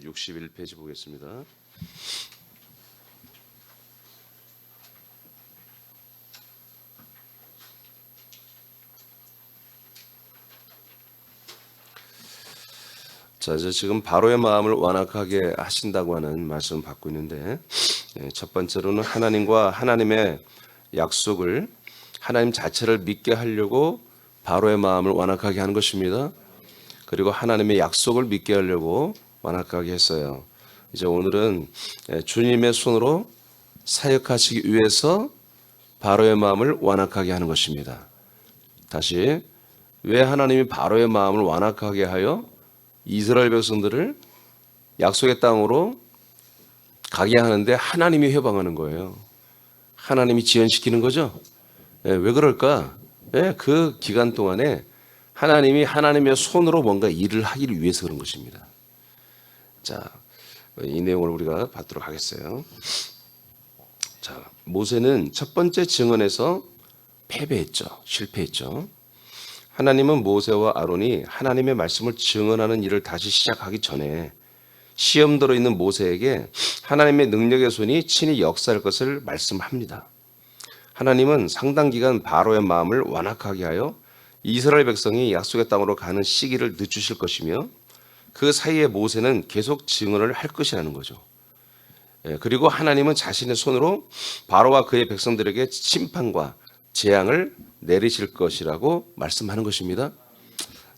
61페이지 보겠습니다. 자, 이제 지금 바로의 마음을 완악하게 하신다고 하는 말씀을 받고 있는데, 첫 번째로는 하나님과 하나님의 약속을, 하나님 자체를 믿게 하려고 바로의 마음을 완악하게 하는 것입니다. 그리고 하나님의 약속을 믿게 하려고 완악하게 했어요. 이제 오늘은 주님의 손으로 사역하시기 위해서 바로의 마음을 완악하게 하는 것입니다. 다시, 왜 하나님이 바로의 마음을 완악하게 하여 이스라엘 백성들을 약속의 땅으로 가게 하는데 하나님이 회방하는 거예요. 하나님이 지연시키는 거죠. 왜 그럴까? 그 기간 동안에 하나님이 하나님의 손으로 뭔가 일을 하기를 위해서 그런 것입니다. 자, 이 내용을 우리가 받도록 하겠어요. 자, 모세는 첫 번째 증언에서 패배했죠. 실패했죠. 하나님은 모세와 아론이 하나님의 말씀을 증언하는 일을 다시 시작하기 전에 시험 들어 있는 모세에게 하나님의 능력의 손이 친히 역사할 것을 말씀합니다. 하나님은 상당 기간 바로의 마음을 완악하게 하여 이스라엘 백성이 약속의 땅으로 가는 시기를 늦추실 것이며 그 사이에 모세는 계속 증언을 할 것이라는 거죠. 그리고 하나님은 자신의 손으로 바로와 그의 백성들에게 심판과 재앙을 내리실 것이라고 말씀하는 것입니다.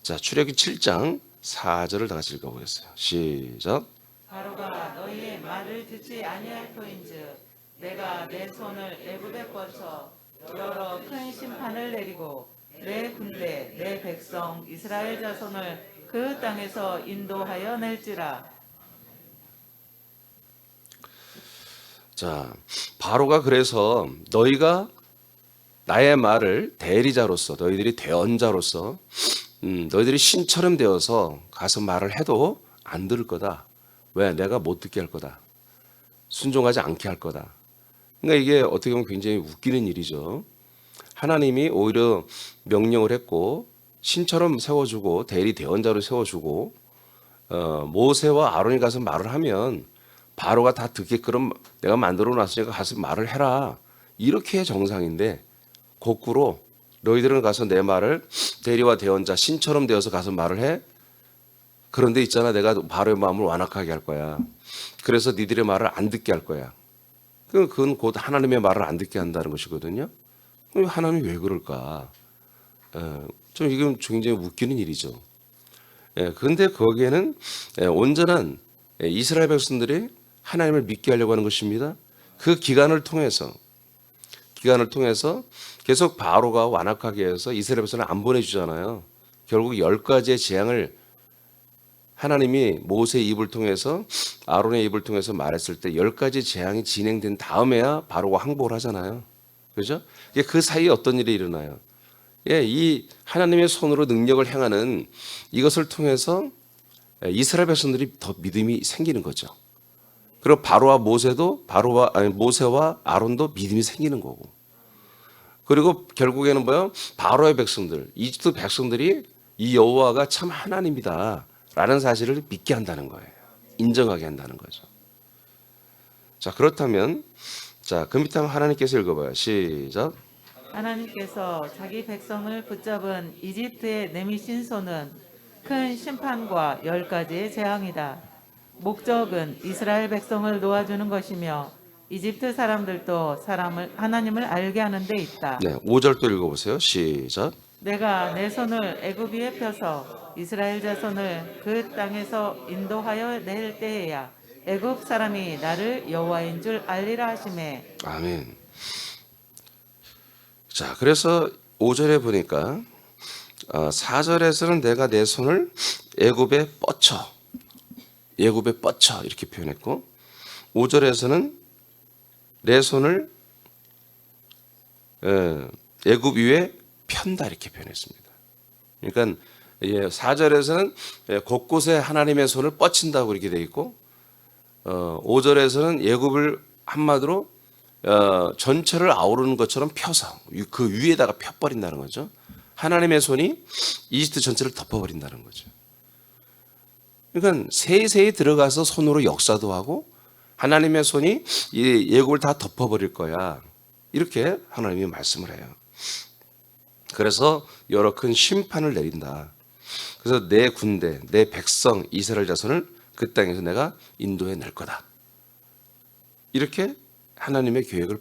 자, 출애굽기 7장 4절을 다 같이 읽어보겠어요. 시작. 바로가 너희의 말을 듣지 아니할 터인즉 내가 내 손을 애굽에 뻗쳐 여러 큰 심판을 내리고 내 군대 내 백성 이스라엘 자손을 그 땅에서 인도하여 낼지라. 자, 바로가 그래서 너희가 나의 말을 대리자로서, 너희들이 대언자로서, 너희들이 신처럼 되어서 가서 말을 해도 안 들을 거다. 왜? 내가 못 듣게 할 거다. 순종하지 않게 할 거다. 그러니까 이게 어떻게 보면 굉장히 웃기는 일이죠. 하나님이 오히려 명령을 했고 신처럼 세워주고 대리 대언자로 세워주고 모세와 아론이 가서 말을 하면 바로가 다 듣게끔 내가 만들어 놨으니까 가서 말을 해라. 이렇게 정상인데 거꾸로 너희들은 가서 내 말을 대리와 대언자 신처럼 되어서 가서 말을 해. 그런데 있잖아, 내가 바로의 마음을 완악하게 할 거야. 그래서 니들의 말을 안 듣게 할 거야. 그건 곧 하나님의 말을 안 듣게 한다는 것이거든요. 하나님이 왜 그럴까? 좀 이건 굉장히 웃기는 일이죠. 그런데 거기에는 온전한 이스라엘 백성들이 하나님을 믿게 하려고 하는 것입니다. 그 기간을 통해서 계속 바로가 완악하게 해서 이스라엘 백성을 안 보내주잖아요. 결국 10가지의 재앙을 하나님이 모세의 입을 통해서 아론의 입을 통해서 말했을 때 10가지 재앙이 진행된 다음에야 바로가 항복을 하잖아요. 그죠? 그 사이에 어떤 일이 일어나요? 이 하나님의 손으로 능력을 행하는 이것을 통해서 이스라엘 백성들이 더 믿음이 생기는 거죠. 그리고 모세와 아론도 믿음이 생기는 거고. 그리고 결국에는 뭐요? 바로의 백성들, 이집트 백성들이 이 여호와가 참 하나님이다라는 사실을 믿게 한다는 거예요. 인정하게 한다는 거죠. 자, 그렇다면 그 밑에 한번 하나님께서 읽어봐요. 시작. 하나님께서 자기 백성을 붙잡은 이집트의 내미신 손은 큰 심판과 10가지의 재앙이다. 목적은 이스라엘 백성을 도와주는 것이며 이집트 사람들도 하나님을 알게 하는 데 있다. 네, 5절 또 읽어보세요. 시작. 내가 내 손을 애굽 위에 펴서 이스라엘 자손을 그 땅에서 인도하여 낼 때에야 애굽 사람이 나를 여호와인 줄 알리라 하시매. 아멘. 자, 그래서 5절에 보니까 4절에서는 내가 내 손을 애굽에 뻗쳐 이렇게 표현했고 5절에서는 내 손을 애굽 위에 편다 이렇게 표현했습니다. 그러니까 4절에서는 곳곳에 하나님의 손을 뻗친다고 이렇게 되어 있고 5절에서는 애굽을 한마디로 전체를 아우르는 것처럼 펴서 그 위에다가 펴버린다는 거죠. 하나님의 손이 이집트 전체를 덮어버린다는 거죠. 그러니까 세세히 들어가서 손으로 역사도 하고 하나님의 손이 이 예국을 다 덮어버릴 거야. 이렇게 하나님이 말씀을 해요. 그래서 여러 큰 심판을 내린다. 그래서 내 군대, 내 백성 이스라엘 자손을 그 땅에서 내가 인도해 낼 거다. 이렇게 하나님의 계획을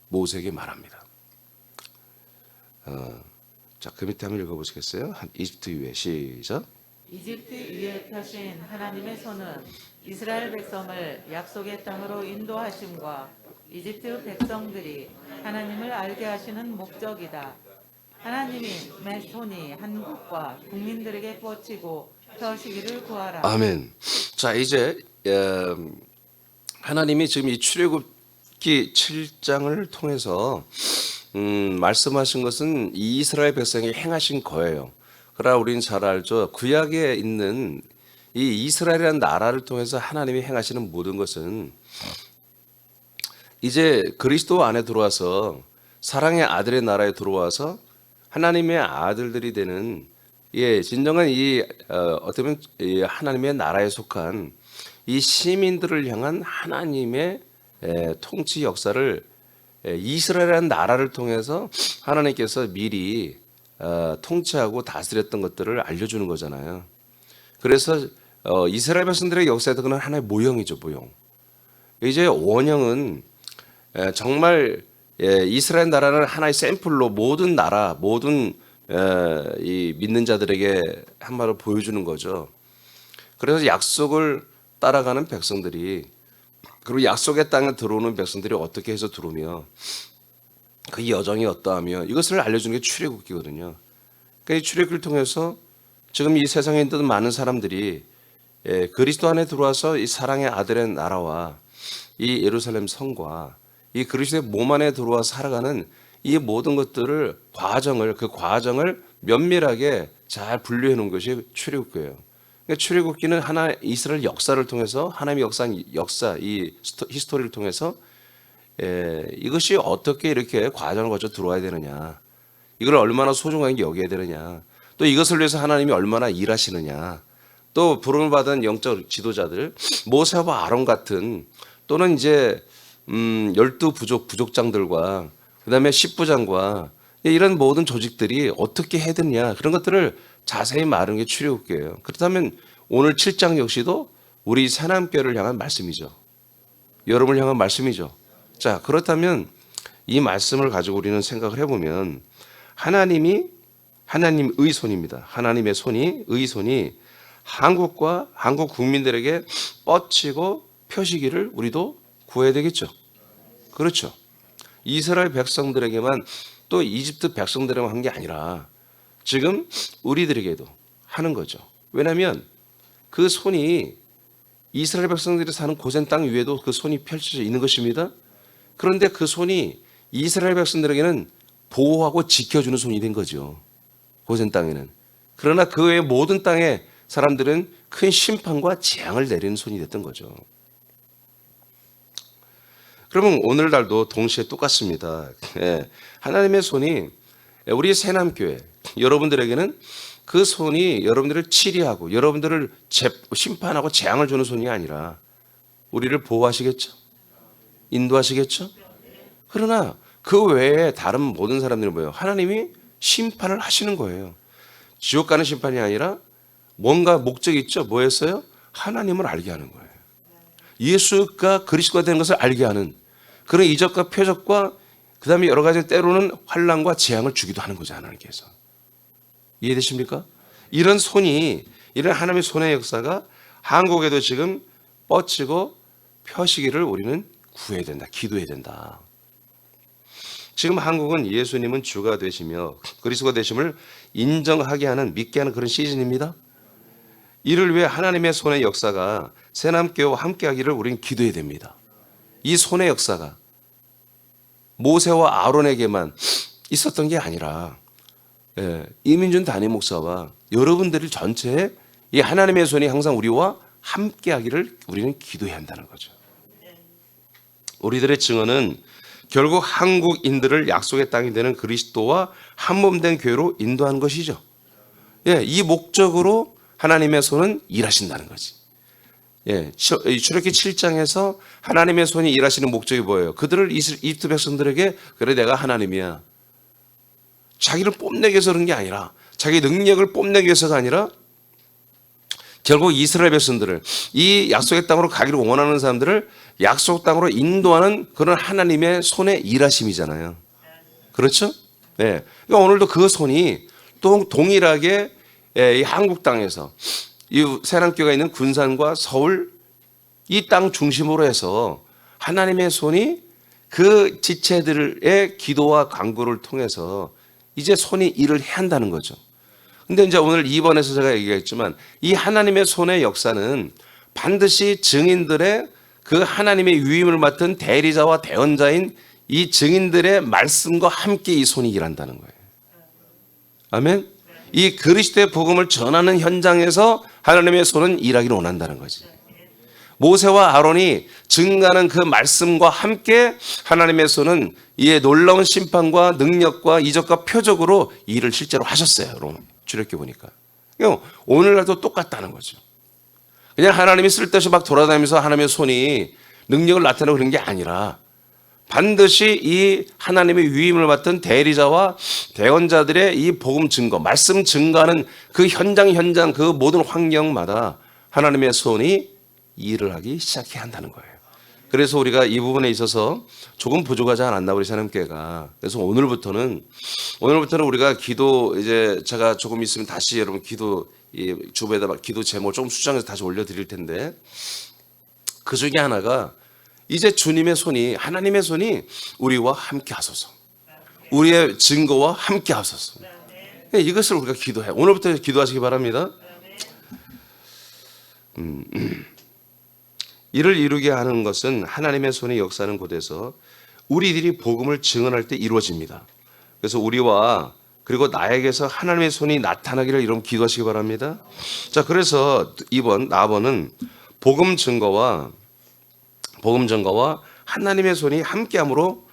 모세에게 말합니다. 자, 그 밑에 한번 읽어보시겠어요? 이집트 위에 시작. 이집트 위에 펴신 하나님의 손은 이스라엘 백성을 약속의 땅으로 인도하심과 이집트 백성들이 하나님을 알게 하시는 목적이다. 하나님이 내 손이 한국과 국민들에게 뻗치고 펴시기를 구하라. 아멘. 자, 이제 하나님이 지금 이 출애굽기 7장을 통해서 말씀하신 것은 이스라엘 백성이 행하신 거예요. 그러나 우리는 잘 알죠. 구약에 있는 이 이스라엘이라는 나라를 통해서 하나님이 행하시는 모든 것은 이제 그리스도 안에 들어와서 사랑의 아들의 나라에 들어와서 하나님의 아들들이 되는 진정한 어떻게 보면 이 하나님의 나라에 속한 이 시민들을 향한 하나님의 통치 역사를 이스라엘이라는 나라를 통해서 하나님께서 미리 통치하고 다스렸던 것들을 알려주는 거잖아요. 그래서 이스라엘 백성들의 역사에도 그는 하나의 모형이죠, 모형. 이제 원형은 정말 이스라엘 나라는 하나의 샘플로 모든 나라, 모든 이 믿는 자들에게 한마디로 보여주는 거죠. 그래서 약속을 따라가는 백성들이, 그리고 약속의 땅에 들어오는 백성들이 어떻게 해서 들어오며 그 여정이 어떠하며 이것을 알려주는 게 출애굽기거든요. 그러니까 이 출애굽기를 통해서 지금 이 세상에 있는 많은 사람들이 그리스도 안에 들어와서 이 사랑의 아들의 나라와 이 예루살렘 성과 이 그리스도의 몸 안에 들어와 살아가는 이 모든 것들을 그 과정을 면밀하게 잘 분류해 놓은 것이 출애굽기예요. 그러니까 출애굽기는 하나 이스라엘 역사를 통해서 하나님의 역사 이 히스토리를 통해서 이것이 어떻게 이렇게 과정을 거쳐 들어와야 되느냐, 이걸 얼마나 소중하게 여겨야 되느냐, 또 이것을 위해서 하나님이 얼마나 일하시느냐, 또 부름을 받은 영적 지도자들 모세와 아론 같은, 또는 이제 12 부족장들과 그다음에 10부장과 이런 모든 조직들이 어떻게 해야 되느냐, 그런 것들을 자세히 말하는 게 출애굽기예요. 그렇다면 오늘 7장 역시도 우리 새남교회를 향한 말씀이죠. 여러분을 향한 말씀이죠. 자, 그렇다면 이 말씀을 가지고 우리는 생각을 해보면 하나님의 손입니다. 하나님의 손이, 의손이 한국과 한국 국민들에게 뻗치고 펴시기를 우리도 구해야 되겠죠. 그렇죠. 이스라엘 백성들에게만, 또 이집트 백성들에게만 한 게 아니라 지금 우리들에게도 하는 거죠. 왜냐하면 그 손이 이스라엘 백성들이 사는 고센 땅 위에도 그 손이 펼쳐져 있는 것입니다. 그런데 그 손이 이스라엘 백성들에게는 보호하고 지켜주는 손이 된 거죠. 고센 땅에는. 그러나 그 외의 모든 땅의 사람들은 큰 심판과 재앙을 내리는 손이 됐던 거죠. 그러면 오늘날도 동시에 똑같습니다. 하나님의 손이 우리 새남교회 여러분들에게는 그 손이 여러분들을 치리하고 여러분들을 심판하고 재앙을 주는 손이 아니라 우리를 보호하시겠죠? 인도하시겠죠? 그러나 그 외에 다른 모든 사람들은 뭐예요? 하나님이 심판을 하시는 거예요. 지옥 가는 심판이 아니라 뭔가 목적이 있죠? 뭐였어요? 하나님을 알게 하는 거예요. 예수가 그리스도가 된 것을 알게 하는 그런 이적과 표적과 그 다음에 여러 가지 때로는 환난과 재앙을 주기도 하는 거죠, 하나님께서. 이해되십니까? 이런 하나님의 손의 역사가 한국에도 지금 뻗치고 펴시기를 우리는 구해야 된다, 기도해야 된다. 지금 한국은 예수님은 주가 되시며 그리스도가 되심을 인정하게 하는, 믿게 하는 그런 시즌입니다. 이를 위해 하나님의 손의 역사가 새남교회와 함께하기를 우리는 기도해야 됩니다. 이 손의 역사가 모세와 아론에게만 있었던 게 아니라 이민준 담임 목사와 여러분들 전체에 이 하나님의 손이 항상 우리와 함께하기를 우리는 기도해야 한다는 거죠. 우리들의 증언은 결국 한국인들을 약속의 땅이 되는 그리스도와 한몸된 교회로 인도하는 것이죠. 이 목적으로 하나님의 손은 일하신다는 거지. 예, 출애굽기 7장에서 하나님의 손이 일하시는 목적이 뭐예요? 그들을 이집트 백성들에게 그래 내가 하나님이야. 자기를 뽐내기 위해서 그런 게 아니라 자기 능력을 뽐내기 위해서가 아니라 결국 이스라엘 백성들을 이 약속의 땅으로 가기를 원하는 사람들을 약속 땅으로 인도하는 그런 하나님의 손의 일하심이잖아요. 그렇죠? 네. 그러니까 오늘도 그 손이 또 동일하게 이 한국 땅에서 이 새랑교가 있는 군산과 서울 이 땅 중심으로 해서 하나님의 손이 그 지체들의 기도와 간구를 통해서 이제 손이 일을 해야 한다는 거죠. 근데 이제 오늘 2번에서 제가 얘기했지만 이 하나님의 손의 역사는 반드시 증인들의 그 하나님의 유임을 맡은 대리자와 대언자인 이 증인들의 말씀과 함께 이 손이 일한다는 거예요. 아멘. 이 그리스도의 복음을 전하는 현장에서 하나님의 손은 일하기를 원한다는 거지. 모세와 아론이 증가하는 그 말씀과 함께 하나님의 손은 이에 놀라운 심판과 능력과 이적과 표적으로 일을 실제로 하셨어요. 여러분 출애굽기 보니까. 오늘날도 똑같다는 거죠. 그냥 하나님이 쓸데없이 막 돌아다니면서 하나님의 손이 능력을 나타내고 그런 게 아니라 반드시 이 하나님의 위임을 맡은 대리자와 대언자들의 이 복음 증거, 말씀 증거하는 그 현장 그 모든 환경마다 하나님의 손이 일을 하기 시작해야 한다는 거예요. 그래서 우리가 이 부분에 있어서 조금 부족하지 않았나 우리 새남교회가. 그래서 오늘부터는 우리가 기도 이제 제가 조금 있으면 다시 여러분 기도 이 주부에다 기도 제목을 조금 수정해서 다시 올려드릴 텐데 그 중에 하나가 이제 주님의 손이 하나님의 손이 우리와 함께 하소서. 우리의 증거와 함께 하소서. 이것을 우리가 기도해. 오늘부터 기도하시기 바랍니다. 이를 이루게 하는 것은 하나님의 손이 역사하는 곳에서 우리들이 복음을 증언할 때 이루어집니다. 그래서 우리와 그리고 나에게서 하나님의 손이 나타나기를 이런 기도하시기 바랍니다. 자, 그래서 2번, 4번은 복음 증거와 하나님의 손이 함께함으로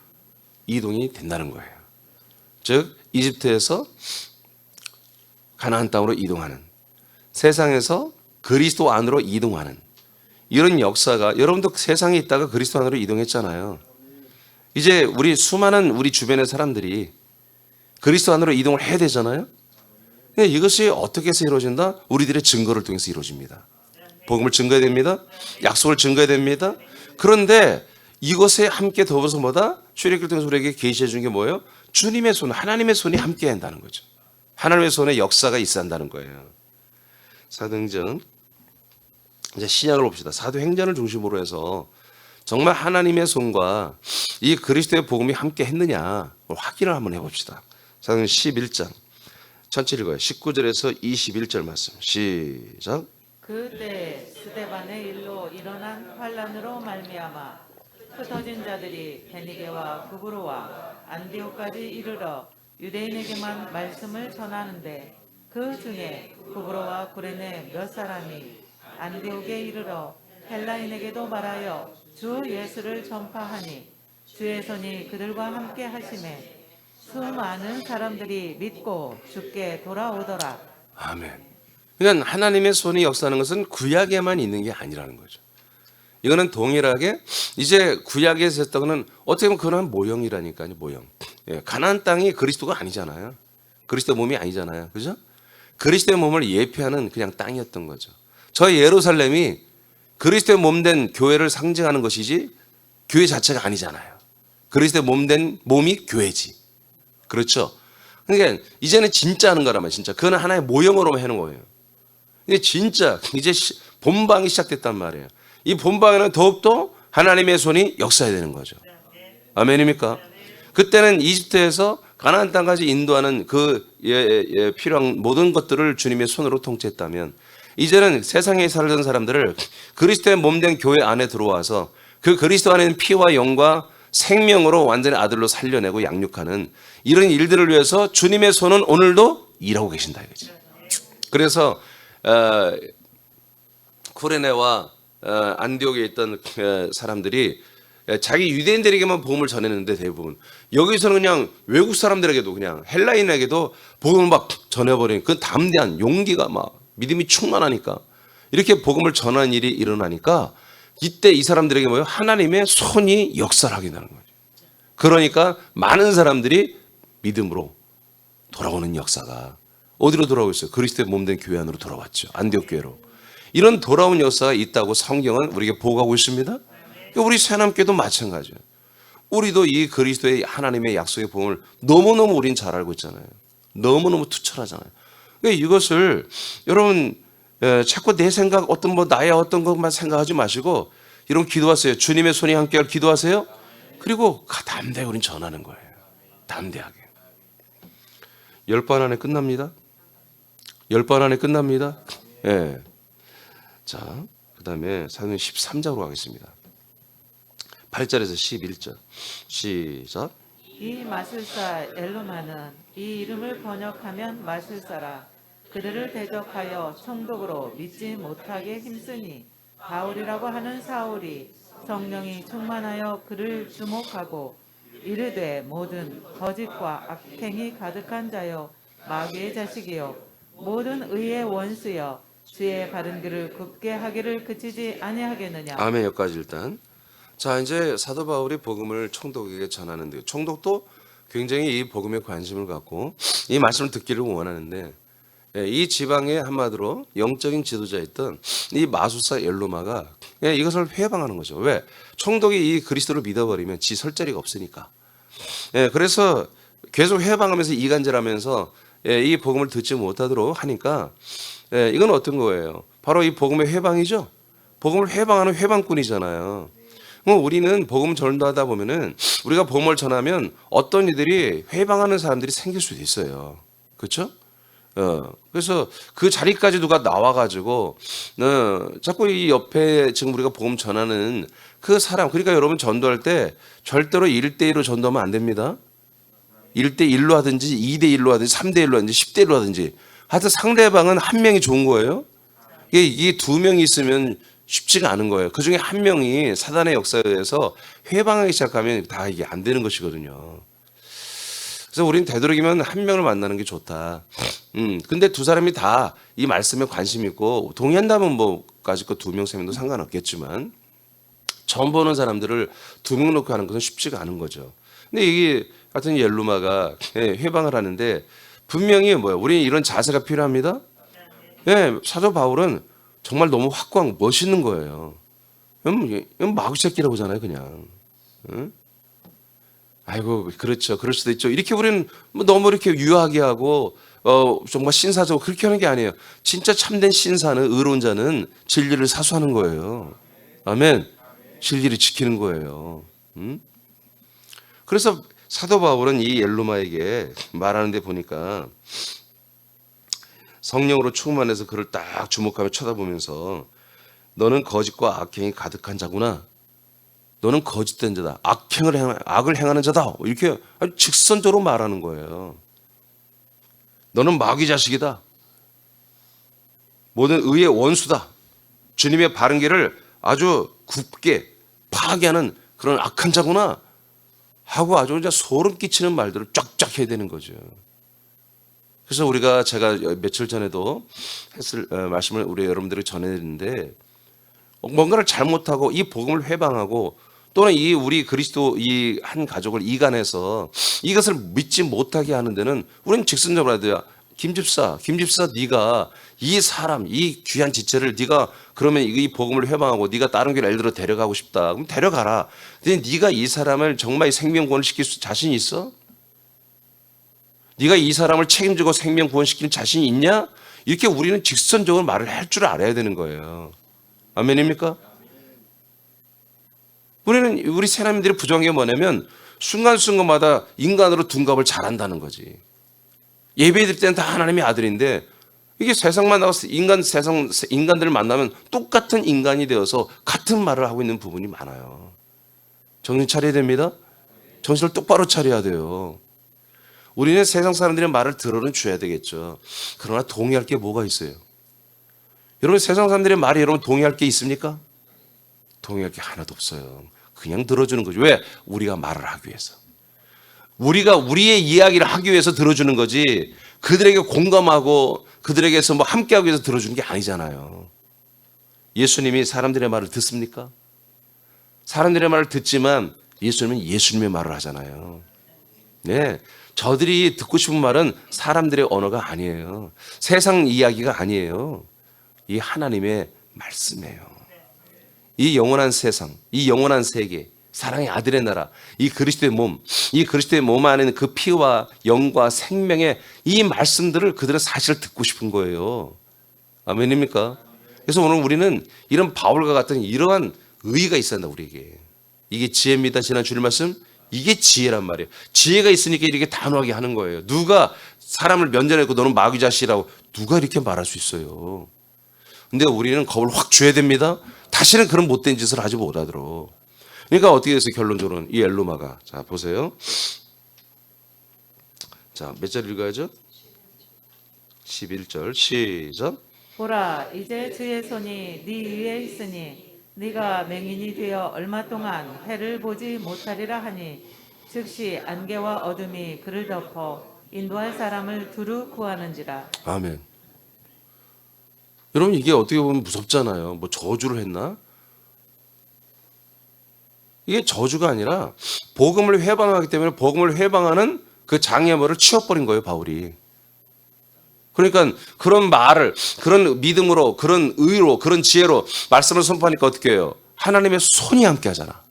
이동이 된다는 거예요. 즉 이집트에서 가나안 땅으로 이동하는, 세상에서 그리스도 안으로 이동하는 이런 역사가, 여러분도 세상에 있다가 그리스도 안으로 이동했잖아요. 이제 우리 수많은 우리 주변의 사람들이 그리스도 안으로 이동을 해야 되잖아요. 이것이 어떻게 해서 이루어진다? 우리들의 증거를 통해서 이루어집니다. 복음을 증거해야 됩니다. 약속을 증거해야 됩니다. 그런데 이것에 함께 더불어서 뭐다? 출애굽기를 통해서 우리에게 계시해 준 게 뭐예요? 주님의 손, 하나님의 손이 함께 한다는 거죠. 하나님의 손에 역사가 있어야 한다는 거예요. 사도행전 이제 신약을 봅시다. 사도행전을 중심으로 해서 정말 하나님의 손과 이 그리스도의 복음이 함께 했느냐 확인을 한번 해봅시다. 사도행전 11장 천천히 읽어요. 19절에서 21절 말씀 시작. 그때 스데반의 일로 일어난 환란으로 말미암아 흩어진 자들이 베니게와 구브로와 안디옥까지 이르러 유대인에게만 말씀을 전하는데 그 중에 구브로와 구레네 몇 사람이 안디옥에 이르러 헬라인에게도 말하여 주 예수를 전파하니 주의 손이 그들과 함께 하심에 수많은 사람들이 믿고 주께 돌아오더라. 아멘. 그러니까 하나님의 손이 역사하는 것은 구약에만 있는 게 아니라는 거죠. 이거는 동일하게 이제 구약에서 했던 거는 어떻게 보면 그런 모형이라니까요. 모형. 예, 가나안 땅이 그리스도가 아니잖아요. 그리스도 몸이 아니잖아요. 그죠? 그리스도의 몸을 예표하는 그냥 땅이었던 거죠. 저 예루살렘이 그리스도의 몸된 교회를 상징하는 것이지 교회 자체가 아니잖아요. 그리스도의 몸된 몸이 교회지. 그렇죠? 그러니까 이제는 진짜 하는 거라면 진짜 그건 하나의 모형으로만 하는 거예요. 이제 진짜 이제 본방이 시작됐단 말이에요. 이 본방에는 더욱더 하나님의 손이 역사해야 되는 거죠. 아멘입니까? 그때는 이집트에서 가나안 땅까지 인도하는 그 필요한 모든 것들을 주님의 손으로 통치했다면 이제는 세상에 살던 사람들을 그리스도의 몸된 교회 안에 들어와서 그 그리스도 안에 있는 피와 영과 생명으로 완전히 아들로 살려내고 양육하는 이런 일들을 위해서 주님의 손은 오늘도 일하고 계신다 이거지. 그래서 쿠레네와 안디옥에 있던 사람들이 자기 유대인들에게만 복음을 전했는데 대부분 여기서는 그냥 외국 사람들에게도 그냥 헬라인에게도 복음을 막 전해버리는 그 담대한 용기가 막 믿음이 충만하니까 이렇게 복음을 전하는 일이 일어나니까 이때 이 사람들에게 뭐예요? 하나님의 손이 역사를 하게 되는 거죠. 그러니까 많은 사람들이 믿음으로 돌아오는 역사가 어디로 돌아오고 있어요? 그리스도의 몸된 교회 안으로 돌아왔죠. 안디옥 교회로. 이런 돌아온 역사가 있다고 성경은 우리에게 보고하고 있습니다. 우리 새남교도 마찬가지예요. 우리도 이 그리스도의 하나님의 약속의 복음을 너무너무 우린 잘 알고 있잖아요. 너무너무 투철하잖아요. 그러니까 이것을 여러분 자꾸 내 생각 나의 어떤 것만 생각하지 마시고 이런 기도하세요. 주님의 손이 함께할 기도하세요. 그리고 담대하게 우린 전하는 거예요. 담대하게. 10번 안에 끝납니다. 10번 안에 끝납니다. 예. 자, 그 다음에 사도행 13장으로 가겠습니다. 8절에서 11절. 시작. 이 마술사 엘루마는 이 이름을 번역하면 마술사라. 그들을 대적하여 총독으로 믿지 못하게 힘쓰니 바울이라고 하는 사울이 성령이 충만하여 그를 주목하고 이르되 모든 거짓과 악행이 가득한 자여 마귀의 자식이요 모든 의의 원수여 주의 바른 길을 굽게 하기를 그치지 아니하겠느냐. 아멘. 여기까지 일단. 자, 이제 사도 바울이 복음을 총독에게 전하는데 총독도 굉장히 이 복음에 관심을 갖고 이 말씀을 듣기를 원하는데 이 지방에 한마디로 영적인 지도자였던 이 마술사 엘루마가 이것을 회방하는 거죠. 왜? 총독이 이 그리스도를 믿어버리면 지 설 자리가 없으니까. 그래서 계속 회방하면서 이간질하면서 이 복음을 듣지 못하도록 하니까 이건 어떤 거예요? 바로 이 복음의 회방이죠. 복음을 회방하는 회방꾼이잖아요. 우리는 복음 전도하다 보면은 우리가 복음을 전하면 어떤 이들이 회방하는 사람들이 생길 수도 있어요. 그렇죠? 그래서 그 자리까지 누가 나와가지고 자꾸 이 옆에 지금 우리가 복음 전하는 그 사람, 그러니까 여러분 전도할 때 절대로 1대1로 전도하면 안 됩니다. 1대1로 하든지 2대1로 하든지 3대1로 하든지 10대1로 하든지 하여튼 상대방은 한 명이 좋은 거예요. 이게 두 명이 있으면 쉽지가 않은 거예요. 그 중에 한 명이 사단의 역사에 의해서 회방하기 시작하면 다 이게 안 되는 것이거든요. 그래서 우리는 되도록이면 한 명을 만나는 게 좋다. 근데 두 사람이 다 이 말씀에 관심 있고 동의한다면 뭐까지 거 2명, 3명도 상관없겠지만 처음 보는 사람들을 2명 놓고 하는 것은 쉽지가 않은 거죠. 근데 이게 같은 엘루마가 회방을 하는데 분명히 우리는 이런 자세가 필요합니다. 사도 바울은 정말 너무 확고한 멋있는 거예요. 마구새끼라고 하잖아요, 그냥. 응? 아이고, 그렇죠. 그럴 수도 있죠. 이렇게 우리는 너무 이렇게 유하게 하고 정말 신사적으로 그렇게 하는 게 아니에요. 진짜 참된 신사는, 의로운 자는 진리를 사수하는 거예요. 아멘. 진리를 지키는 거예요. 그래서 사도 바울은 이 엘루마에게 말하는데 보니까 성령으로 충만해서 그를 딱 주목하며 쳐다보면서 너는 거짓과 악행이 가득한 자구나. 너는 거짓된 자다. 악을 행하는 자다. 이렇게 아주 직선적으로 말하는 거예요. 너는 마귀 자식이다. 모든 의의 원수다. 주님의 바른 길을 아주 굽게 파괴하는 그런 악한 자구나 하고 아주 이제 소름 끼치는 말들을 쫙쫙 해야 되는 거죠. 그래서 제가 며칠 전에도 말씀을 우리 여러분들에게 전해드렸는데 뭔가를 잘못하고 이 복음을 회방하고 또는 이 우리 그리스도 이 한 가족을 이간해서 이것을 믿지 못하게 하는 데는 우리는 직선적으로 해야 돼요. 김집사 네가 이 사람 이 귀한 지체를 네가 그러면 이 복음을 회방하고 네가 다른 교회를 예를 들어 데려가고 싶다. 그럼 데려가라. 근데 네가 이 사람을 정말 생명구원을 시킬 자신 있어? 네가 이 사람을 책임지고 생명구원 시킬 자신이 있냐? 이렇게 우리는 직선적으로 말을 할 줄 알아야 되는 거예요. 아멘입니까? 우리 새나님들이 부정한 게 뭐냐면 순간순간마다 인간으로 둔갑을 잘한다는 거지. 예배 드릴 때는 다 하나님의 아들인데 이게 세상만 나가서 인간들을 만나면 똑같은 인간이 되어서 같은 말을 하고 있는 부분이 많아요. 정신 차려야 됩니다. 정신을 똑바로 차려야 돼요. 우리는 세상 사람들의 말을 들어는 줘야 되겠죠. 그러나 동의할 게 뭐가 있어요? 여러분 세상 사람들의 말이 여러분 동의할 게 있습니까? 동의할 게 하나도 없어요. 그냥 들어주는 거죠. 왜? 우리가 말을 하기 위해서. 우리가 우리의 이야기를 하기 위해서 들어주는 거지. 그들에게 공감하고 그들에게서 뭐 함께하기 위해서 들어주는 게 아니잖아요. 예수님이 사람들의 말을 듣습니까? 사람들의 말을 듣지만 예수님은 예수님의 말을 하잖아요. 네, 저들이 듣고 싶은 말은 사람들의 언어가 아니에요. 세상 이야기가 아니에요. 이 하나님의 말씀이에요. 이 영원한 세상, 이 영원한 세계, 사랑의 아들의 나라, 이 그리스도의 몸, 이 그리스도의 몸 안에는 그 피와 영과 생명의 이 말씀들을 그들은 사실 듣고 싶은 거예요. 아멘입니까? 그래서 오늘 우리는 이런 바울과 같은 이러한 의의가 있어야 한다, 우리에게. 이게 지혜입니다. 지난 주일 말씀. 이게 지혜란 말이에요. 지혜가 있으니까 이렇게 단호하게 하는 거예요. 누가 사람을 면전했고 너는 마귀 자식이라고 누가 이렇게 말할 수 있어요. 근데 우리는 겁을 확 줘야 됩니다. 다시는 그런 못된 짓을 하지 못하도록. 그러니까 어떻게 해서 결론적으로는 이 엘루마가, 자 보세요. 자, 몇 절 읽어야죠? 11절 시작. 보라, 이제 주의 손이 네 위에 있으니 네가 맹인이 되어 얼마 동안 해를 보지 못하리라 하니 즉시 안개와 어둠이 그를 덮어 인도할 사람을 두루 구하는지라. 아멘. 여러분 이게 어떻게 보면 무섭잖아요. 뭐 저주를 했나? 이게 저주가 아니라 복음을 회방하기 때문에 복음을 회방하는 그 장애물을 치워버린 거예요, 바울이. 그러니까 그런 말을, 그런 믿음으로, 그런 의로, 그런 지혜로 말씀을 선포하니까 어떻게 해요? 하나님의 손이 함께 하잖아.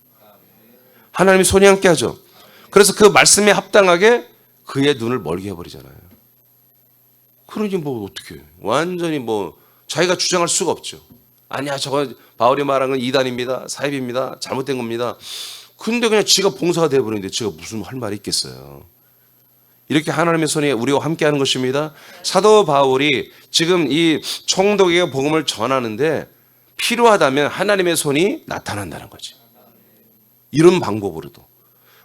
하나님의 손이 함께 하죠. 그래서 그 말씀에 합당하게 그의 눈을 멀게 해버리잖아요. 그러니 뭐 어떻게 완전히 뭐 자기가 주장할 수가 없죠. 아니야, 저건 바울이 말한 건 이단입니다. 사입입니다. 잘못된 겁니다. 근데 그냥 지가 봉사가 돼버리는데 지가 무슨 할 말이 있겠어요. 이렇게 하나님의 손이 우리와 함께 하는 것입니다. 사도 바울이 지금 이 총독에게 복음을 전하는데 필요하다면 하나님의 손이 나타난다는 거지. 이런 방법으로도.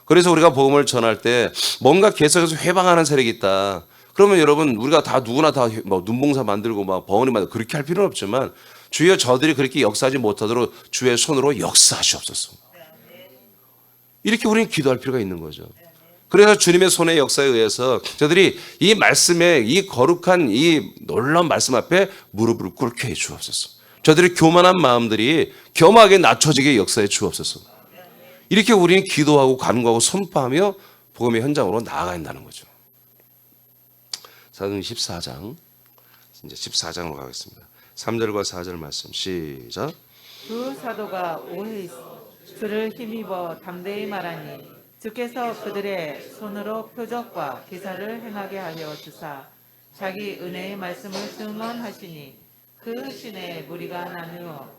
그래서 우리가 복음을 전할 때 뭔가 계속해서 회방하는 세력이 있다. 그러면 여러분 우리가 다 누구나 다 뭐 눈봉사 만들고 막 버원이 만들고 그렇게 할 필요는 없지만 주여 저들이 그렇게 역사하지 못하도록 주의 손으로 역사하시옵소서. 이렇게 우리는 기도할 필요가 있는 거죠. 그래서 주님의 손의 역사에 의해서 저들이 이 말씀에 이 거룩한 이 놀라운 말씀 앞에 무릎을 꿇게 해 주옵소서. 저들의 교만한 마음들이 겸하게 낮춰지게 역사해 주옵소서. 이렇게 우리는 기도하고 간구하고 선포하며 복음의 현장으로 나아가야 한다는 거죠. 사도행 14장, 이제 14장으로 가겠습니다. 3절과 4절 말씀 시작. 두 사도가 오해 주를 힘입어 담대히 말하니 주께서 그들의 손으로 표적과 기사를 행하게 하여 주사 자기 은혜의 말씀을 증언하시니 그 시내에 무리가 나누어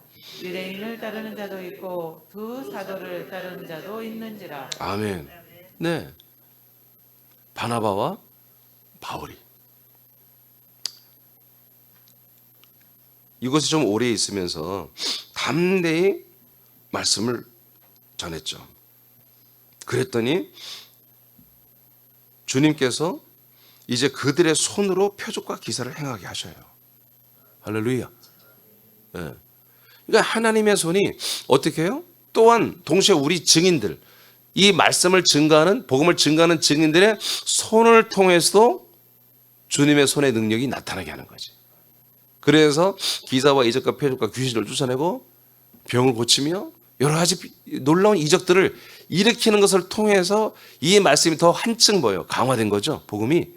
유대인을 따르는 자도 있고 두 사도를 따르는 자도 있는지라. 아멘. 네. 바나바와 바울이 이곳에 좀 오래 있으면서 담대히 말씀을 전했죠. 그랬더니 주님께서 이제 그들의 손으로 표적과 기사를 행하게 하셔요. 할렐루야. 네. 그러니까 하나님의 손이 어떻게 해요? 또한 동시에 우리 증인들, 이 말씀을 증거하는, 복음을 증거하는 증인들의 손을 통해서도 주님의 손의 능력이 나타나게 하는 거지. 그래서 기사와 이적과 표적과 귀신을 쫓아내고 병을 고치며 여러 가지 놀라운 이적들을 일으키는 것을 통해서 이 말씀이 더 한층 강화된 거죠. 복음이.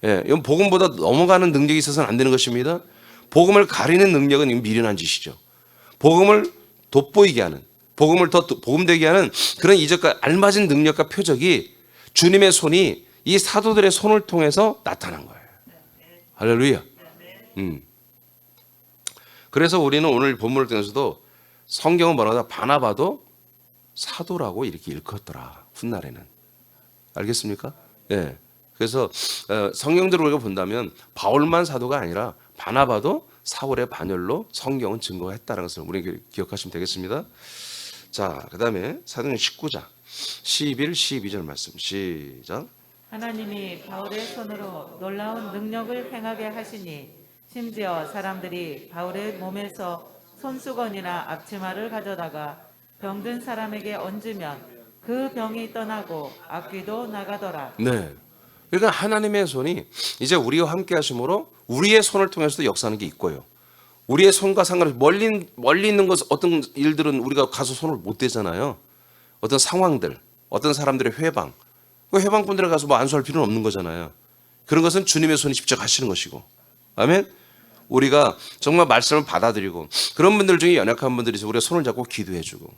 예, 이건 복음보다 넘어가는 능력이 있어서는 안 되는 것입니다. 복음을 가리는 능력은 미련한 짓이죠. 복음을 돋보이게 하는, 복음을 더 복음되게 하는 그런 이적과 알맞은 능력과 표적이 주님의 손이 이 사도들의 손을 통해서 나타난 거예요. 할렐루야. 그래서 우리는 오늘 본문을 통해서도 성경은 뭐라고 바나바도 사도라고 이렇게 일컫더라. 훗날에는. 알겠습니까? 네. 그래서 성경대로 우리가 본다면 바울만 사도가 아니라 바나바도 사울의 반열로 성경은 증거했다는 것을 우리 기억하시면 되겠습니다. 자, 그 다음에 사도행 19장 11, 12절 말씀 시작. 하나님이 바울의 손으로 놀라운 능력을 행하게 하시니 심지어 사람들이 바울의 몸에서 손수건이나 앞치마를 가져다가 병든 사람에게 얹으면 그 병이 떠나고 악귀도 나가더라. 네. 그러니까 하나님의 손이 이제 우리와 함께 하심으로 우리의 손을 통해서도 역사하는 게 있고요. 우리의 손과 상관없이 멀리 있는 것, 어떤 일들은 우리가 가서 손을 못 대잖아요. 어떤 상황들, 어떤 사람들의 회방, 그 회방분들에 가서 뭐 안수할 필요는 없는 거잖아요. 그런 것은 주님의 손이 직접 하시는 것이고, 아멘. 우리가 정말 말씀을 받아들이고, 그런 분들 중에 연약한 분들이 있어요. 우리가 손을 잡고 기도해주고,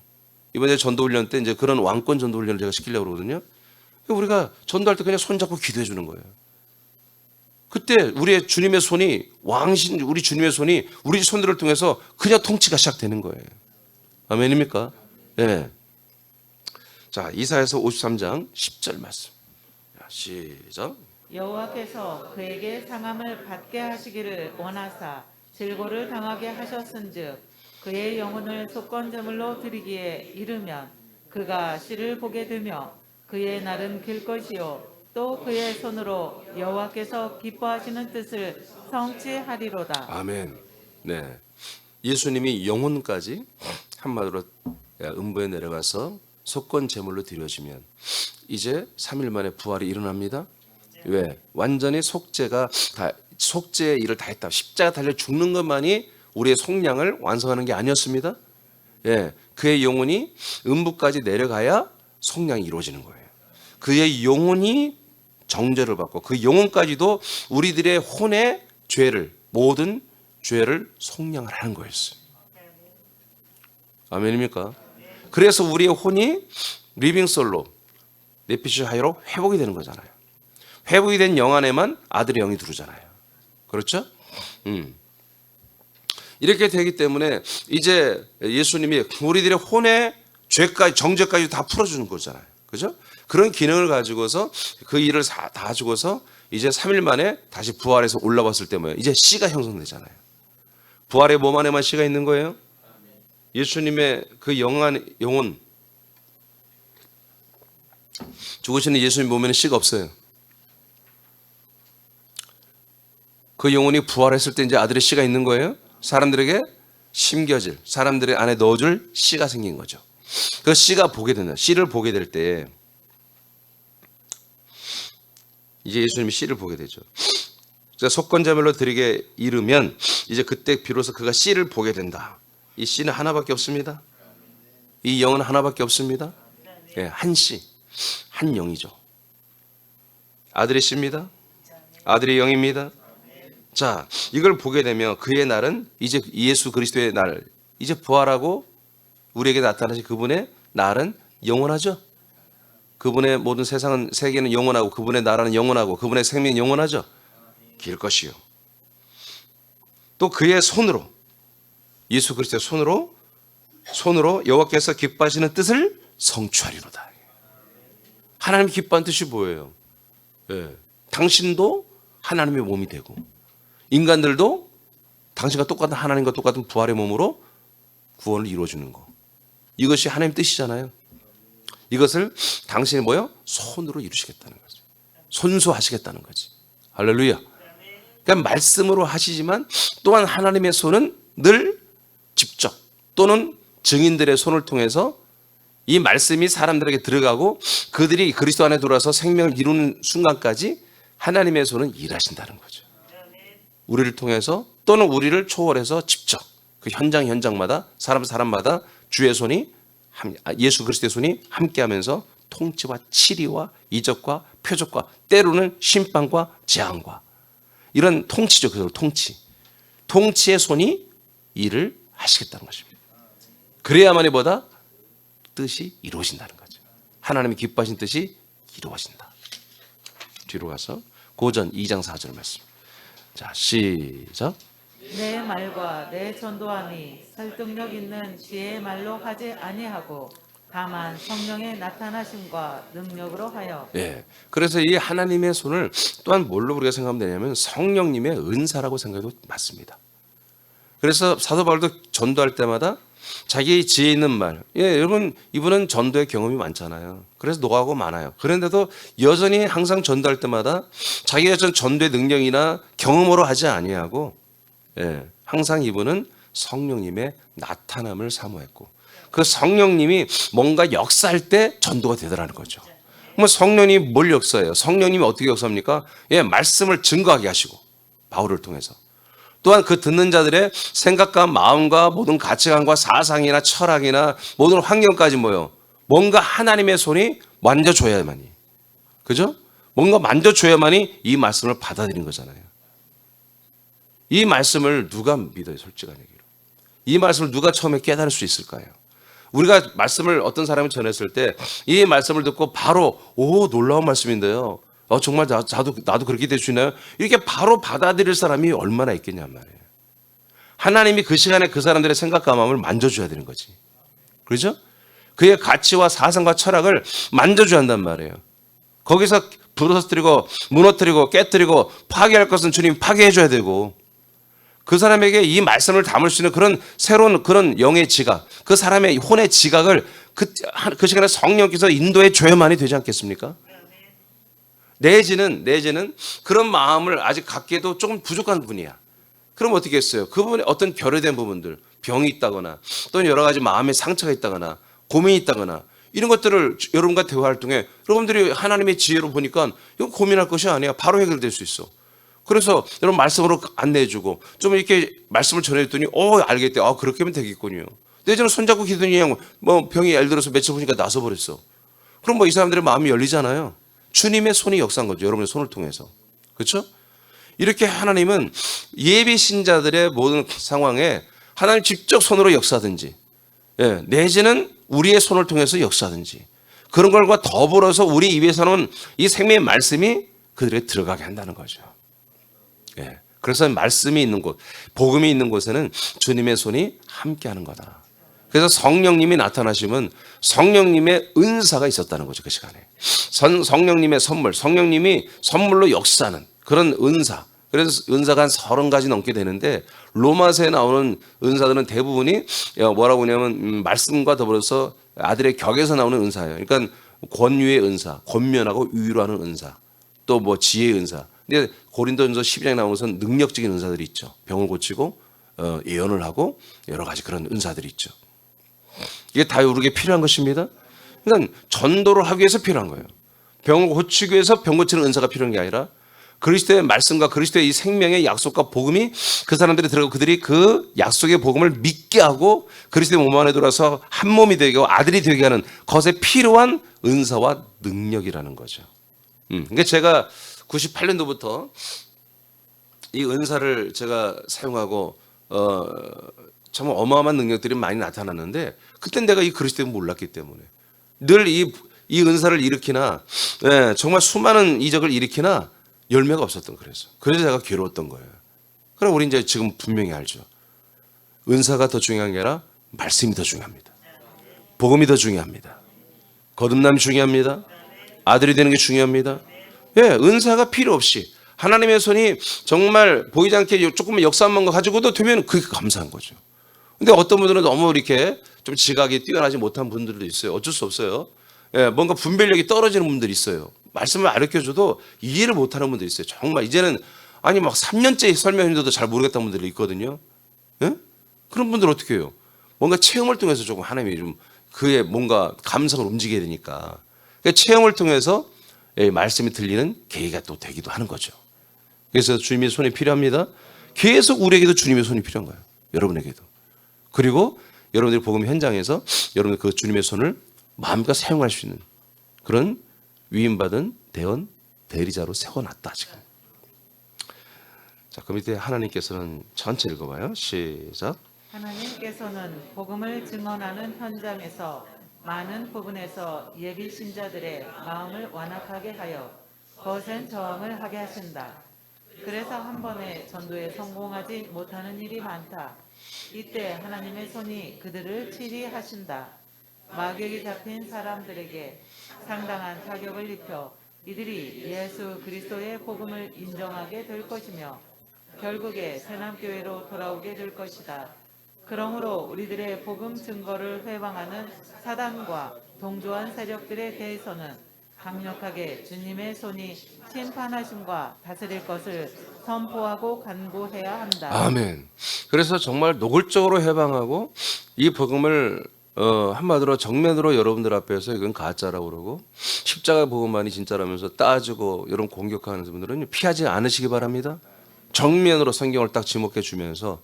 이번에 전도훈련 때 이제 그런 왕권 전도훈련을 제가 시키려고 그러거든요. 우리가 전도할 때 그냥 손 잡고 기도해주는 거예요. 그때 우리의 주님의 손이, 왕신 우리 주님의 손이 우리 손들을 통해서 그냥 통치가 시작되는 거예요. 아멘입니까? 네. 자, 이사야서 53장 10절 말씀. 시작. 여호와께서 그에게 상함을 받게 하시기를 원하사 질고를 당하게 하셨은즉 그의 영혼을 속건제물로 드리기에 이르면 그가 씨를 보게 되며 그의 날은 길 것이요 또 그의 손으로 여호와께서 기뻐하시는 뜻을 성취하리로다. 아멘. 네. 예수님이 영혼까지 한마디로 음부에 내려가서 속건 제물로 드려지면 이제 3일 만에 부활이 일어납니다. 왜? 완전히 속죄의 일을 다 했다. 십자가 달려 죽는 것만이 우리의 속량을 완성하는 게 아니었습니다. 예, 그의 영혼이 음부까지 내려가야 속량이 이루어지는 거예요. 그의 영혼이 정죄를 받고 그 영혼까지도 우리들의 혼의 죄를, 모든 죄를 속량을 하는 거였어요. 아멘입니까? 그래서 우리의 혼이 리빙솔로 네피시 하이로 회복이 되는 거잖아요. 회복이 된 영 안에만 아들의 영이 들어오잖아요. 그렇죠? 이렇게 되기 때문에 이제 예수님이 우리들의 혼의 죄까지, 정죄까지 다 풀어주는 거잖아요. 그죠? 그런 기능을 가지고서 그 일을 다 주고서 이제 3일 만에 다시 부활해서 올라왔을 때 뭐예요? 이제 씨가 형성되잖아요. 부활의 몸 안에만 씨가 있는 거예요. 예수님의 그 영혼, 죽으시는 예수님 몸에는 씨가 없어요. 그 영혼이 부활했을 때 이제 아들의 씨가 있는 거예요. 사람들에게 심겨질, 사람들의 안에 넣어줄 씨가 생긴 거죠. 그 씨가 보게 된다. 씨를 보게 될 때 이제 예수님이 씨를 보게 되죠. 속건제물로 드리게 이르면 이제 그때 비로소 그가 씨를 보게 된다. 이 씨는 하나밖에 없습니다. 이 영은 하나밖에 없습니다. 예, 한 씨, 한 영이죠. 아들의 씨입니다. 아들의 영입니다. 자, 이걸 보게 되면 그의 날은 이제 예수 그리스도의 날, 이제 부활하고 우리에게 나타나신 그분의 날은 영원하죠. 그분의 모든 세계는 영원하고 그분의 나라는 영원하고 그분의 생명은 영원하죠. 길 것이요. 또 그의 손으로, 예수 그리스도의 손으로 여호와께서 기뻐하시는 뜻을 성취하리로다. 하나님이 기뻐하는 뜻이 뭐예요? 예, 당신도 하나님의 몸이 되고 인간들도 당신과 똑같은 하나님과 똑같은 부활의 몸으로 구원을 이루어주는 거. 이것이 하나님의 뜻이잖아요. 이것을 당신이 뭐요? 손으로 이루시겠다는 거죠. 손수하시겠다는 거지. 할렐루야. 그러니까 말씀으로 하시지만 또한 하나님의 손은 늘 직접 또는 증인들의 손을 통해서 이 말씀이 사람들에게 들어가고 그들이 그리스도 안에 들어와서 생명을 이루는 순간까지 하나님의 손은 일하신다는 거죠. 우리를 통해서 또는 우리를 초월해서 직접 그 현장마다 사람마다 주의 손이 예수 그리스도의 손이 함께하면서 통치와 치리와 이적과 표적과 때로는 심판과 재앙과 이런 통치죠. 그걸 통치의 손이 일을 하시겠다는 것입니다. 그래야만이 보다 뜻이 이루어진다는 거죠. 하나님이 기뻐하신 뜻이 이루어진다. 뒤로 가서 고전 2장 4절 말씀. 자, 시작. 내 말과 내 전도함이 설득력 있는 지혜의 말로 하지 아니하고 다만 성령의 나타나심과 능력으로 하여. 예. 그래서 이 하나님의 손을 또한 뭘로 우리가 생각하면 되냐면 성령님의 은사라고 생각해도 맞습니다. 그래서 사도 바울도 전도할 때마다 자기 지혜 있는 말. 예, 여러분 이분은 전도의 경험이 많잖아요. 그래서 노하우가 많아요. 그런데도 여전히 항상 전도할 때마다 자기가 전도의 능력이나 경험으로 하지 아니하고 예, 항상 이분은 성령님의 나타남을 사모했고 그 성령님이 뭔가 역사할 때 전도가 되더라는 거죠. 그러면 성령님이 뭘 역사해요? 성령님이 어떻게 역사합니까? 예, 말씀을 증거하게 하시고 바울을 통해서. 또한 그 듣는 자들의 생각과 마음과 모든 가치관과 사상이나 철학이나 모든 환경까지 뭐요? 뭔가 하나님의 손이 만져줘야만이. 그죠? 뭔가 만져줘야만이 이 말씀을 받아들인 거잖아요. 이 말씀을 누가 믿어요? 솔직한 얘기로. 이 말씀을 누가 처음에 깨달을 수 있을까요? 우리가 말씀을 어떤 사람이 전했을 때 이 말씀을 듣고 바로 오 놀라운 말씀인데요. 정말 나도 그렇게 될 수 있나요? 이렇게 바로 받아들일 사람이 얼마나 있겠냔 말이에요. 하나님이 그 시간에 그 사람들의 생각과 마음을 만져줘야 되는 거지. 그렇죠? 그의 가치와 사상과 철학을 만져줘야 한단 말이에요. 거기서 부서뜨리고 무너뜨리고 깨뜨리고 파괴할 것은 주님이 파괴해줘야 되고 그 사람에게 이 말씀을 담을 수 있는 그런 새로운 그런 영의 지각, 그 사람의 혼의 지각을 그 시간에 성령께서 인도해 줘야만이 되지 않겠습니까? 내지는 그런 마음을 아직 갖기에도 조금 부족한 분이야. 그럼 어떻게 했어요? 그분의 어떤 결여된 부분들, 병이 있다거나 또는 여러 가지 마음의 상처가 있다거나 고민이 있다거나 이런 것들을 여러분과 대화할 통해 여러분들이 하나님의 지혜로 보니까 이거 고민할 것이 아니야. 바로 해결될 수 있어. 그래서 여러분 말씀으로 안내해주고 좀 이렇게 말씀을 전해줬더니 알겠대. 그렇게 하면 되겠군요. 내지는 손잡고 기도니 그냥 뭐 병이 예를 들어서 며칠 보니까 나서버렸어. 그럼 뭐 이 사람들의 마음이 열리잖아요. 주님의 손이 역사한 거죠. 여러분의 손을 통해서. 그렇죠? 이렇게 하나님은 예비 신자들의 모든 상황에 하나님 직접 손으로 역사하든지 내지는 우리의 손을 통해서 역사하든지 그런 걸과 더불어서 우리 입에서는 이 생명의 말씀이 그들에게 들어가게 한다는 거죠. 그래서 말씀이 있는 곳, 복음이 있는 곳에는 주님의 손이 함께하는 거다. 그래서 성령님이 나타나시면 성령님의 은사가 있었다는 거죠. 그 시간에 성령님의 선물, 성령님이 선물로 역사하는 그런 은사. 그래서 은사가 한 30가지 넘게 되는데 로마서에 나오는 은사들은 대부분이 뭐라고 하냐면 말씀과 더불어서 아들의 격에서 나오는 은사예요. 그러니까 권유의 은사, 권면하고 위로하는 은사, 또 뭐 지혜의 은사. 근데 고린도전서 12장에 나오는 것은 능력적인 은사들이 있죠. 병을 고치고 예언을 하고 여러 가지 그런 은사들이 있죠. 이게 다 우리에게 필요한 것입니다. 그러니까 전도를 하기 위해서 필요한 거예요. 병을 고치기 위해서 병 고치는 은사가 필요한 게 아니라 그리스도의 말씀과 그리스도의 이 생명의 약속과 복음이 그 사람들이 들어가고 그들이 그 약속의 복음을 믿게 하고 그리스도의 몸 안에 들어서 한 몸이 되게 하고 아들이 되게 하는 것에 필요한 은사와 능력이라는 거죠. 그러니까 제가 98년도부터 이 은사를 제가 사용하고 참 어마어마한 능력들이 많이 나타났는데 그땐 내가 이 그리스도를 몰랐기 때문에 늘 이 은사를 일으키나 정말 수많은 이적을 일으키나 열매가 없었던 그래서 제가 괴로웠던 거예요. 그럼 우리 이제 지금 분명히 알죠. 은사가 더 중요한 게 아니라 말씀이 더 중요합니다. 복음이 더 중요합니다. 거듭남이 중요합니다. 아들이 되는 게 중요합니다. 은사가 필요 없이 하나님의 손이 정말 보이지 않게 조금만 역사한 것 가지고도 되면 그게 감사한 거죠. 근데 어떤 분들은 너무 이렇게 좀 지각이 뛰어나지 못한 분들도 있어요. 어쩔 수 없어요. 뭔가 분별력이 떨어지는 분들이 있어요. 말씀을 가르쳐줘도 이해를 못하는 분들이 있어요. 정말 이제는 막 3년째 설명했는데도 잘 모르겠다는 분들이 있거든요. 그런 분들 어떻게 해요? 뭔가 체험을 통해서 조금 하나님이 좀 그의 뭔가 감성을 움직여야 되니까 그러니까 체험을 통해서 말씀이 들리는 계기가 또 되기도 하는 거죠. 그래서 주님의 손이 필요합니다. 계속 우리에게도 주님의 손이 필요한 거예요. 여러분에게도. 그리고 여러분들이 복음 현장에서 여러분들 그 주님의 손을 마음껏 사용할 수 있는 그런 위임받은 대언 대리자로 세워놨다 지금. 자, 그 밑에 하나님께서는 전체 읽어봐요. 시작. 하나님께서는 복음을 증언하는 현장에서 많은 부분에서 예비 신자들의 마음을 완악하게 하여 거센 저항을 하게 하신다. 그래서 한 번에 전도에 성공하지 못하는 일이 많다. 이때 하나님의 손이 그들을 치리하신다. 마귀에게 잡힌 사람들에게 상당한 타격을 입혀 이들이 예수 그리스도의 복음을 인정하게 될 것이며 결국에 새남교회로 돌아오게 될 것이다. 그러므로 우리들의 복음 증거를 회방하는 사단과 동조한 세력들에 대해서는 강력하게 주님의 손이 심판하심과 다스릴 것을 선포하고 간구해야 한다. 아멘. 그래서 정말 노골적으로 해방하고 이 복음을 한마디로 정면으로 여러분들 앞에서 이건 가짜라고 그러고 십자가 복음만이 진짜라면서 따지고 여러분 공격하는 분들은 피하지 않으시기 바랍니다. 정면으로 성경을 딱 지목해 주면서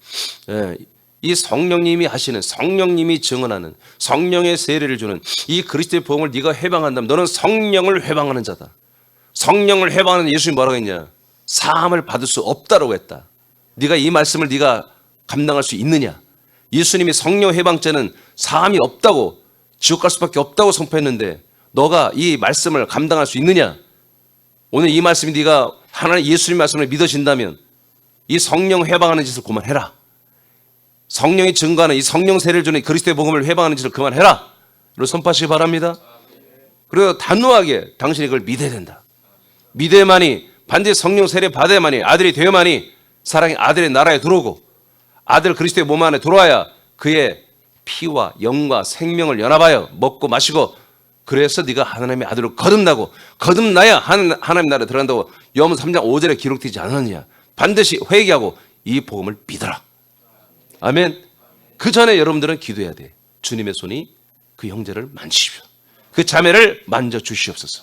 이 성령님이 하시는, 성령님이 증언하는, 성령의 세례를 주는 이 그리스도의 복음을 네가 회방한다면 너는 성령을 회방하는 자다. 성령을 회방하는 예수님이 뭐라고 했냐? 사함을 받을 수 없다라고 했다. 네가 이 말씀을 네가 감당할 수 있느냐? 예수님이 성령 회방죄는 사함이 없다고, 지옥 갈 수밖에 없다고 선포했는데 너가 이 말씀을 감당할 수 있느냐? 오늘 이 말씀이 네가 하나님 예수님 말씀을 믿어진다면 이 성령 회방하는 짓을 그만해라. 성령이 증거하는 이 성령 세례를 주는 그리스도의 복음을 회방하는 짓을 그만해라. 이걸 선포하시기 바랍니다. 그리고 단호하게 당신이 그걸 믿어야 된다. 믿어야만이, 반드시 성령 세례 받아야만이, 아들이 되어야만이 사랑의 아들의 나라에 들어오고 아들 그리스도의 몸 안에 들어와야 그의 피와 영과 생명을 연합하여 먹고 마시고, 그래서 네가 하나님의 아들로 거듭나야 하나님의 나라에 들어간다고 요한복음 3장 5절에 기록되지 않았느냐. 반드시 회개하고 이 복음을 믿어라. 아멘. 그 전에 여러분들은 기도해야 돼. 주님의 손이 그 형제를 만지십시오. 그 자매를 만져주시옵소서.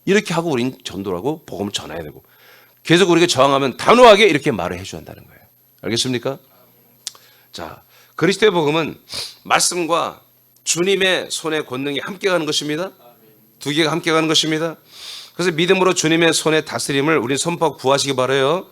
이렇게 하고 우린 전도를 하고 복음을 전해야 되고, 계속 우리가 저항하면 단호하게 이렇게 말을 해줘야 한다는 거예요. 알겠습니까? 자, 그리스도의 복음은 말씀과 주님의 손의 권능이 함께 가는 것입니다. 두 개가 함께 가는 것입니다. 그래서 믿음으로 주님의 손의 다스림을 우리 선포하고 구하시기 바라요.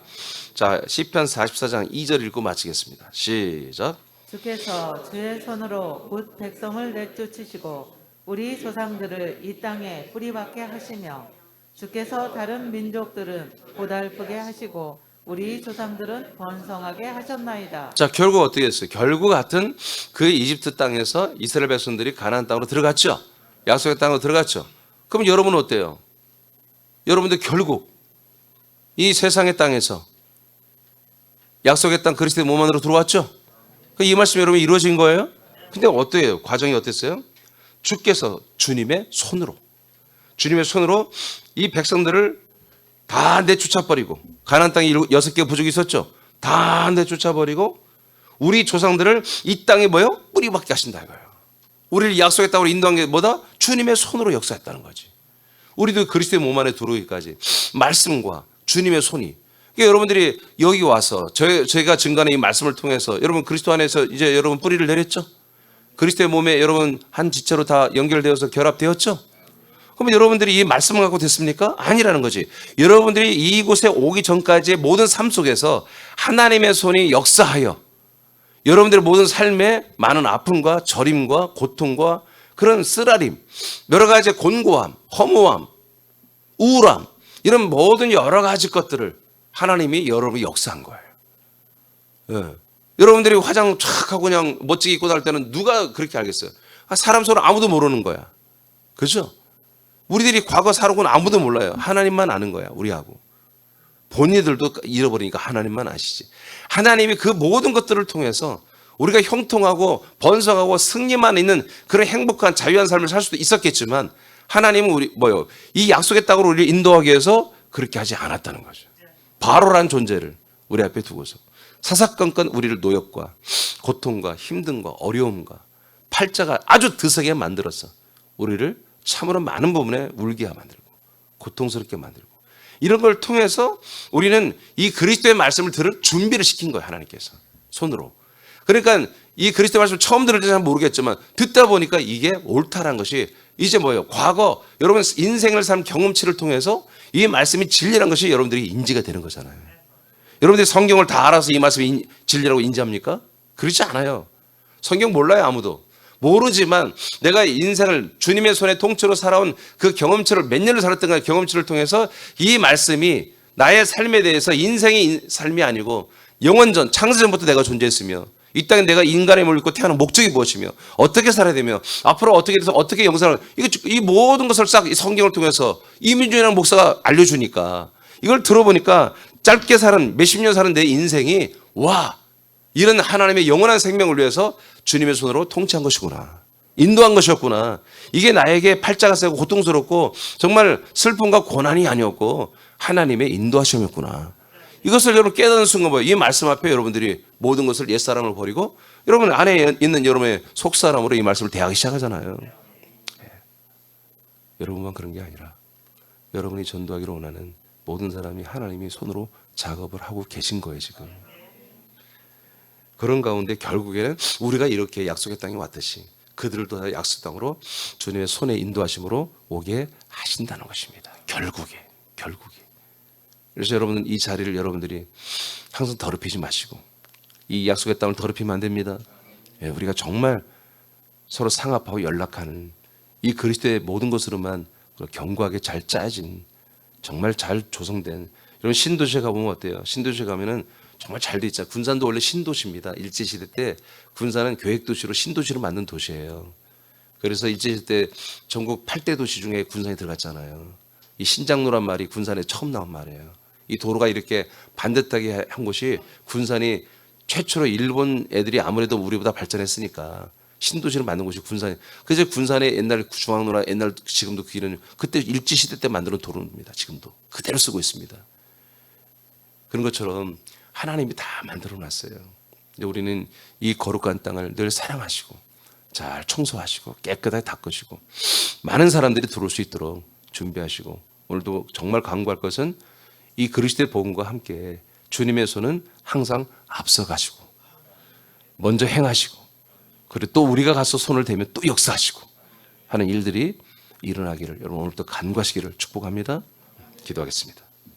자, 시편 44장 2절 읽고 마치겠습니다. 시작. 주께서 주의 손으로 곧 백성을 내쫓으시고 우리 조상들을 이 땅에 뿌리박게 하시며 주께서 다른 민족들은 고달프게 하시고 우리 조상들은 번성하게 하셨나이다. 자, 결국 어떻게 했어요? 결국 같은 그 이집트 땅에서 이스라엘 백성들이 가나안 땅으로 들어갔죠. 약속의 땅으로 들어갔죠. 그럼 여러분은 어때요? 여러분들 결국 이 세상의 땅에서 약속의 땅 그리스도의 몸 안으로 들어왔죠. 이 말씀이 여러분 이루어진 거예요. 근데 어때요? 과정이 어땠어요? 주께서 주님의 손으로 이 백성들을 다 내쫓아버리고, 가나안 땅에 6개 부족이 있었죠. 다 내쫓아버리고 우리 조상들을 이 땅에 뭐요? 뿌리박게 하신다 이거예요. 우리를 약속의 땅으로 인도한 게 뭐다? 주님의 손으로 역사했다는 거지. 우리도 그리스도의 몸 안에 들어오기까지 말씀과 주님의 손이, 그러니까 여러분들이 여기 와서 저희가 증거하는 이 말씀을 통해서 여러분 그리스도 안에서 이제 여러분 뿌리를 내렸죠. 그리스도의 몸에 여러분 한 지체로 다 연결되어서 결합되었죠. 그러면 여러분들이 이 말씀을 갖고 됐습니까? 아니라는 거지. 여러분들이 이곳에 오기 전까지의 모든 삶 속에서 하나님의 손이 역사하여 여러분들의 모든 삶에 많은 아픔과 저림과 고통과 그런 쓰라림, 여러 가지 곤고함, 허무함, 우울함, 이런 모든 여러 가지 것들을 하나님이 여러분이 역사한 거예요. 예. 여러분들이 화장 촥 하고 그냥 멋지게 입고 다닐 때는 누가 그렇게 알겠어요? 사람 손은 아무도 모르는 거야. 그죠? 우리들이 과거 살아온 아무도 몰라요. 하나님만 아는 거야, 우리하고. 본인들도 잃어버리니까 하나님만 아시지. 하나님이 그 모든 것들을 통해서 우리가 형통하고 번성하고 승리만 있는 그런 행복한 자유한 삶을 살 수도 있었겠지만, 하나님은 이 약속의 땅으로 우리를 인도하기 위해서 그렇게 하지 않았다는 거죠. 바로란 존재를 우리 앞에 두고서 사사건건 우리를 노역과 고통과 힘듦과 어려움과 팔자가 아주 드세게 만들어서 우리를 참으로 많은 부분에 울게 만들고 고통스럽게 만들고, 이런 걸 통해서 우리는 이 그리스도의 말씀을 들을 준비를 시킨 거예요. 하나님께서 손으로. 그러니까 이 그리스도의 말씀을 처음 들을 때 잘 모르겠지만 듣다 보니까 이게 옳다라는 것이 이제 뭐예요? 과거 여러분 인생을 산 경험치를 통해서 이 말씀이 진리라는 것이 여러분들이 인지가 되는 거잖아요. 여러분들이 성경을 다 알아서 이 말씀이 진리라고 인지합니까? 그렇지 않아요. 성경 몰라요. 아무도. 모르지만 내가 인생을 주님의 손에 통째로 살아온 그 경험치를, 몇 년을 살았던 그 경험치를 통해서 이 말씀이 나의 삶에 대해서 인생의 삶이 아니고 영원전, 창세전부터 내가 존재했으며 이 땅에 내가 인간의 몸을 입고 태어난 목적이 무엇이며 어떻게 살아야 되며 앞으로 어떻게 돼서 어떻게 영상을, 이 모든 것을 싹 성경을 통해서 이민준이라는 목사가 알려주니까 이걸 들어보니까 짧게 사는, 몇십 년 사는 내 인생이, 와, 이런 하나님의 영원한 생명을 위해서 주님의 손으로 통치한 것이구나, 인도한 것이었구나. 이게 나에게 팔자가 세고 고통스럽고 정말 슬픔과 고난이 아니었고 하나님의 인도하심이었구나. 이것을 여러분 깨닫는 순간 뭐예요? 이 말씀 앞에 여러분들이 모든 것을 옛사람을 버리고 여러분 안에 있는 여러분의 속사람으로 이 말씀을 대하기 시작하잖아요. 여러분만 그런 게 아니라 여러분이 전도하기를 원하는 모든 사람이 하나님이 손으로 작업을 하고 계신 거예요 지금. 그런 가운데 결국에는 우리가 이렇게 약속의 땅에 왔듯이 그들도 다 약속 땅으로 주님의 손의 인도하심으로 오게 하신다는 것입니다. 결국에. 그래서 여러분은 이 자리를 여러분들이 항상 더럽히지 마시고 이 약속의 땅을 더럽히면 안 됩니다. 우리가 정말 서로 상합하고 연락하는 이 그리스도의 모든 것으로만 견고하게 잘 짜진 정말 잘 조성된 여러분 신도시에 가보면 어때요? 신도시에 가면은 정말 잘 돼 있잖아요. 군산도 원래 신도시입니다. 일제시대 때 군산은 계획도시로 신도시로 만든 도시예요. 그래서 일제시대 때 전국 8대 도시 중에 군산이 들어갔잖아요. 이 신장로란 말이 군산에 처음 나온 말이에요. 이 도로가 이렇게 반듯하게 한 곳이 군산이 최초로 일본 애들이 아무래도 우리보다 발전했으니까 신도시를 만든 곳이 군산이. 그래서 군산의 옛날 중앙로나 옛날 지금도 그 길은 그때 일제시대 때 만든 도로입니다. 지금도 그대로 쓰고 있습니다. 그런 것처럼 하나님이 다 만들어 놨어요. 우리는 이 거룩한 땅을 늘 사랑하시고 잘 청소하시고 깨끗하게 닦으시고 많은 사람들이 들어올 수 있도록 준비하시고 오늘도 정말 강구할 것은 이 그리스도의 복음과 함께 주님의 손은 항상 앞서가시고 먼저 행하시고 그리고 또 우리가 가서 손을 대면 또 역사하시고 하는 일들이 일어나기를 여러분 오늘도 간구하시기를 축복합니다. 기도하겠습니다.